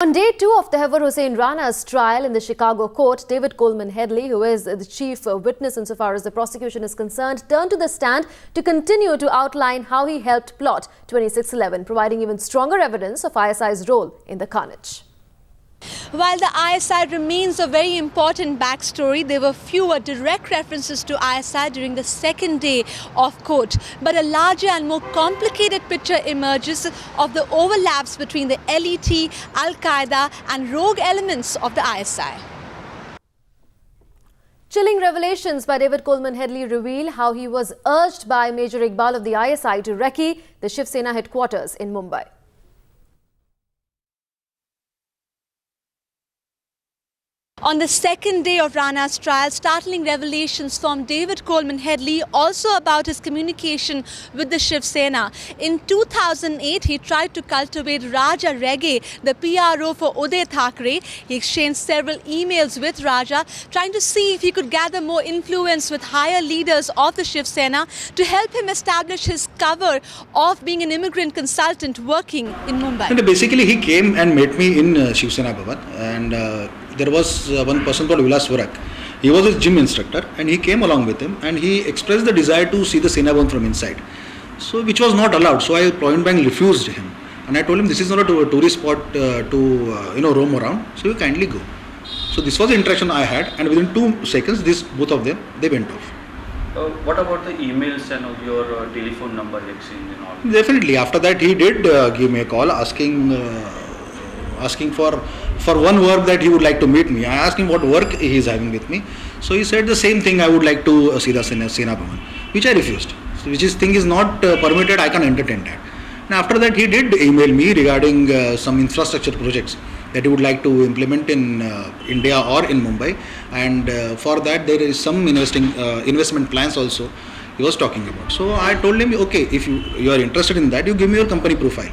On day 2 of Tehvar Hossain Rana's trial in the Chicago court, David Coleman Headley, who is the chief witness insofar as the prosecution is concerned, turned to the stand to continue to outline how he helped plot 26/11, providing even stronger evidence of ISI's role in the carnage. While the ISI remains a very important backstory, there were fewer direct references to ISI during the second day of court. But a larger and more complicated picture emerges of the overlaps between the LET, Al-Qaeda and rogue elements of the ISI. Chilling revelations by David Coleman Headley reveal how he was urged by Major Iqbal of the ISI to recce the Shiv Sena headquarters in Mumbai. On the second day of Rana's trial, startling revelations from David Coleman Headley also about his communication with the Shiv Sena. In 2008, he tried to cultivate Raja Rege, the PRO for Uday Thackeray. He exchanged several emails with Raja, trying to see if he could gather more influence with higher leaders of the Shiv Sena to help him establish his cover of being an immigrant consultant working in Mumbai. And basically, he came and met me in Shiv Sena Bhavan, and there was one person called Vilas Vurak. He was his gym instructor and he came along with him and he expressed the desire to see the Sena Bhavan from inside. So which was not allowed. So I point blank refused him. And I told him this is not a tourist spot to roam around. So you kindly go. So this was the interaction I had, and within 2 seconds both of them they went off. What about the emails and your telephone number exchange and all? Definitely. After that he did give me a call asking for one work that he would like to meet me. I asked him what work he is having with me. So he said the same thing, I would like to see the Sena Bhavan, which I refused. So which thing is not permitted, I can entertain that. And after that he did email me regarding some infrastructure projects that he would like to implement in India or in Mumbai, and for that there is some investment plans also he was talking about. So I told him, okay, if you are interested in that, you give me your company profile.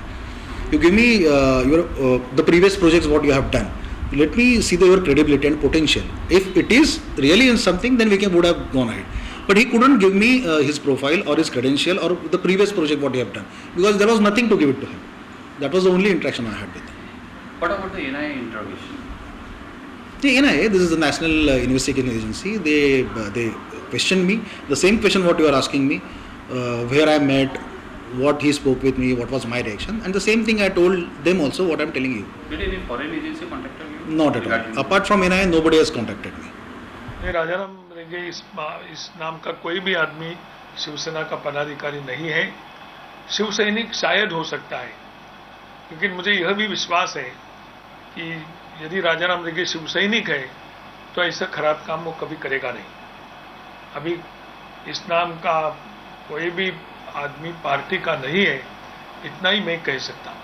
You give me the previous projects what you have done. Let me see your credibility and potential. If it is really in something, then would have gone ahead. But he couldn't give me his profile or his credential or the previous project what he have done, because there was nothing to give it to him. That was the only interaction I had with him. What about the NIA interrogation? The NIA, this is the National Investigation Agency. They questioned me the same question what you are asking me, where I met, what he spoke with me, what was my reaction, and the same thing I told them also what I am telling you. Did any foreign agency contact you? Not at all. Apart from NIA, nobody has contacted me. Rajaram रेगे इस नाम का कोई भी आदमी शिवसेना का पदाधिकारी नहीं है। शिव सैनिक शायद हो सकता है, लेकिन मुझे यह भी विश्वास है कि यदि राजाराम रेगे शिव सैनिक है तो ऐसा खराब काम वो कभी करेगा नहीं। अभी इस नाम का कोई भी आदमी पार्टी का नहीं है, इतना ही मैं कह सकता हूँ।